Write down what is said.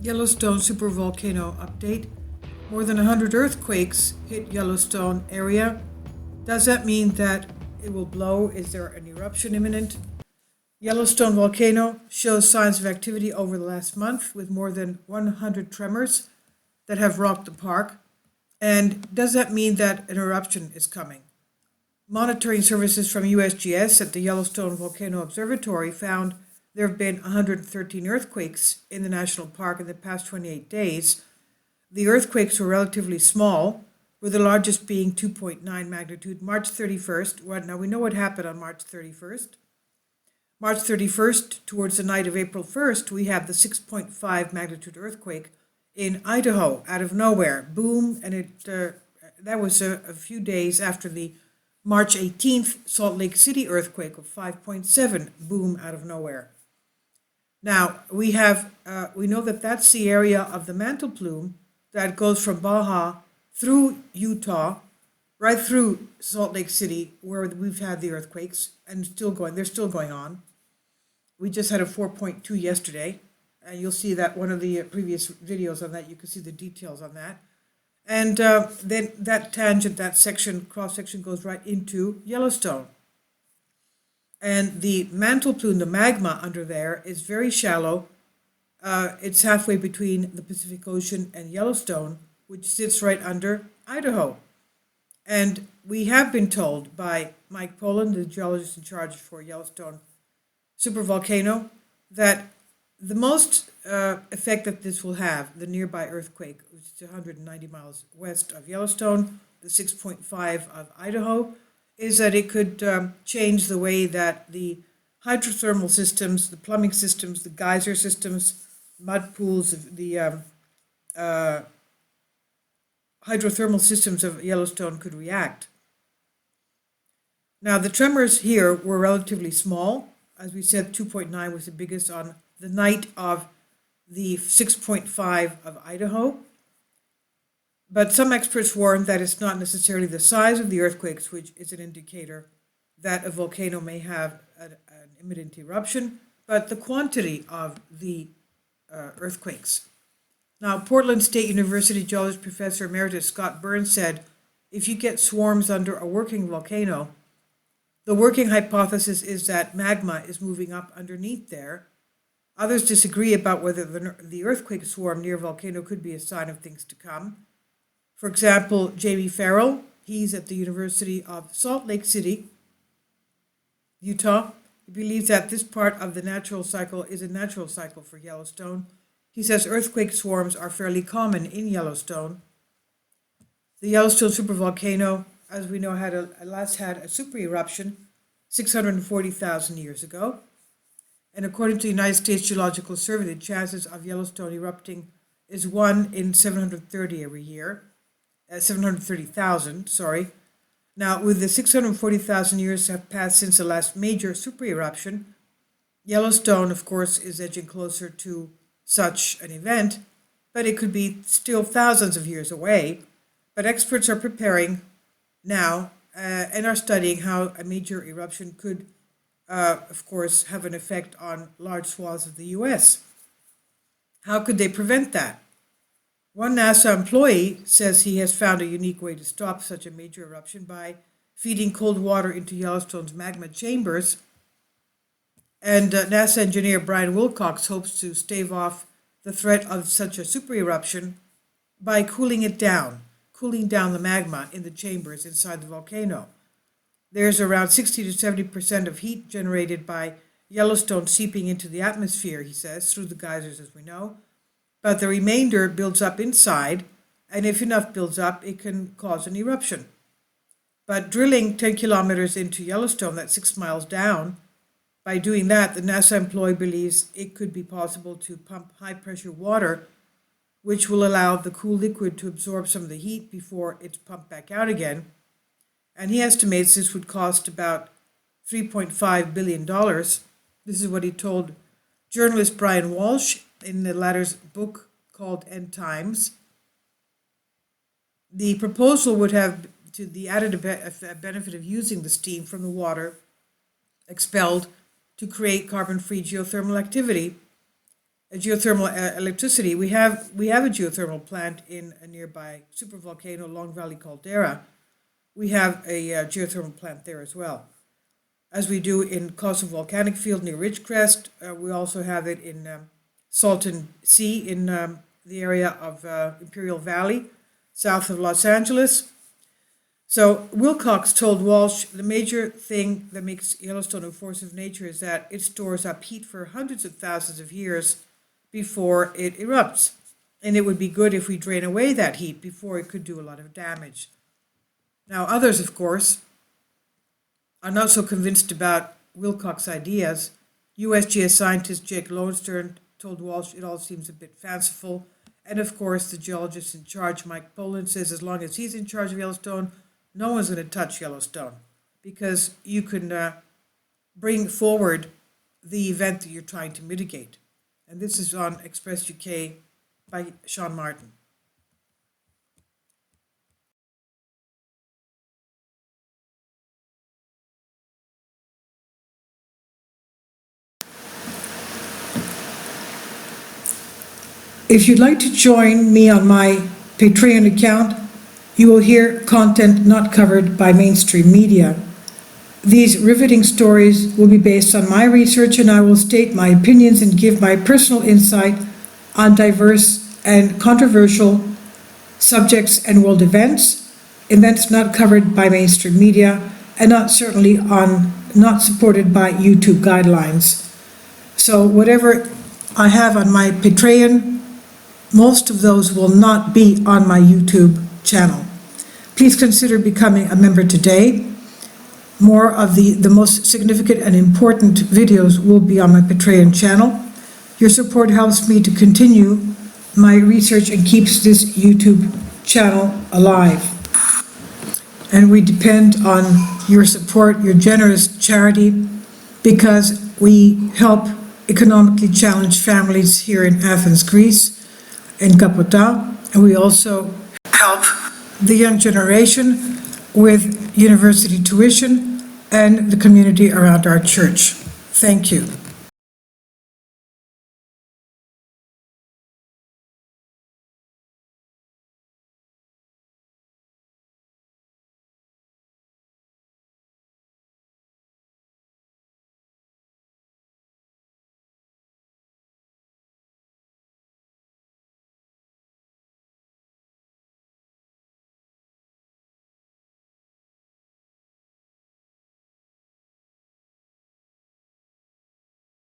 Yellowstone supervolcano update. More than 100 earthquakes hit Yellowstone area. Does that mean that it will blow? Is there an eruption imminent? Yellowstone volcano shows signs of activity over the last month with more than 100 tremors that have rocked the park. And does that mean that an eruption is coming? Monitoring services from USGS at the Yellowstone Volcano Observatory found there have been 113 earthquakes in the national park in the past 28 days. The earthquakes were relatively small, with the largest being 2.9 magnitude March 31st. Well, now we know what happened on March 31st. March 31st, towards the night of April 1st, we have the 6.5 magnitude earthquake in Idaho, out of nowhere. Boom, and that was a few days after the March 18th Salt Lake City earthquake of 5.7, boom, out of nowhere. Now, we know that that's the area of the mantle plume that goes from Baja through Utah, right through Salt Lake City, where we've had the earthquakes, and they're still going on. We just had a 4.2 yesterday, and you'll see that one of the previous videos on that, you can see the details on that. And then that tangent, that section, cross-section goes right into Yellowstone. And the mantle plume, the magma under there, is very shallow. It's halfway between the Pacific Ocean and Yellowstone, which sits right under Idaho. And we have been told by Mike Poland, the geologist in charge for Yellowstone supervolcano, that the most effect that this will have, the nearby earthquake, which is 190 miles west of Yellowstone, the 6.5 of Idaho, is that it could change the way that the hydrothermal systems, the plumbing systems, the geyser systems, mud pools, the hydrothermal systems of Yellowstone could react. Now, the tremors here were relatively small. As we said, 2.9 was the biggest on the night of the 6.5 of Idaho. But some experts warn that it's not necessarily the size of the earthquakes which is an indicator that a volcano may have an imminent eruption, but the quantity of the earthquakes. Now, Portland State University geologist professor emeritus Scott Burns said, if you get swarms under a working volcano, the working hypothesis is that magma is moving up underneath there. Others disagree about whether the earthquake swarm near a volcano could be a sign of things to come. For example, Jamie Farrell, he's at the University of Salt Lake City, Utah. He believes that this part of the natural cycle is a natural cycle for Yellowstone. He says earthquake swarms are fairly common in Yellowstone. The Yellowstone supervolcano, as we know, last had a super eruption 640,000 years ago. And according to the United States Geological Survey, the chances of Yellowstone erupting is 1 in 730 every year. 730,000, sorry. Now, with the 640,000 years have passed since the last major super eruption, Yellowstone, of course, is edging closer to such an event, but it could be still thousands of years away. But experts are preparing now and are studying how a major eruption could, of course, have an effect on large swaths of the U.S. How could they prevent that? One NASA employee says he has found a unique way to stop such a major eruption by feeding cold water into Yellowstone's magma chambers. And NASA engineer Brian Wilcox hopes to stave off the threat of such a super eruption by cooling down the magma in the chambers inside the volcano. There's around 60 to 70% of heat generated by Yellowstone seeping into the atmosphere, he says, through the geysers, as we know. But the remainder builds up inside, and if enough builds up, it can cause an eruption. But drilling 10 kilometers into Yellowstone, that's 6 miles down, by doing that, the NASA employee believes it could be possible to pump high-pressure water, which will allow the cool liquid to absorb some of the heat before it's pumped back out again. And he estimates this would cost about $3.5 billion. This is what he told journalist Brian Walsh in the latter's book called End Times. The proposal would have the added benefit of using the steam from the water expelled to create carbon-free geothermal activity geothermal electricity. We have a geothermal plant in a nearby supervolcano, Long Valley Caldera. We have a geothermal plant there as well. As we do in Coastal Volcanic Field near Ridgecrest, we also have it in Salton Sea in the area of Imperial Valley, south of Los Angeles. So Wilcox told Walsh the major thing that makes Yellowstone a force of nature is that it stores up heat for hundreds of thousands of years before it erupts. And it would be good if we drain away that heat before it could do a lot of damage. Now, others, of course, are not so convinced about Wilcox's ideas. USGS scientist Jake Lowenstern told Walsh it all seems a bit fanciful. And of course, the geologist in charge, Mike Poland, says as long as he's in charge of Yellowstone, no one's going to touch Yellowstone because you can bring forward the event that you're trying to mitigate. And this is on Express UK by Sean Martin. If you'd like to join me on my Patreon account, you will hear content not covered by mainstream media. These riveting stories will be based on my research, and I will state my opinions and give my personal insight on diverse and controversial subjects and world events not covered by mainstream media, and not supported by YouTube guidelines. So whatever I have on my Patreon, most of those will not be on my YouTube channel. Please consider becoming a member today. More of the most significant and important videos will be on my Patreon channel. Your support helps me to continue my research and keeps this YouTube channel alive. And we depend on your support, your generous charity, because we help economically challenged families here in Athens, Greece, in Kapota, and we also help the young generation with university tuition and the community around our church. Thank you.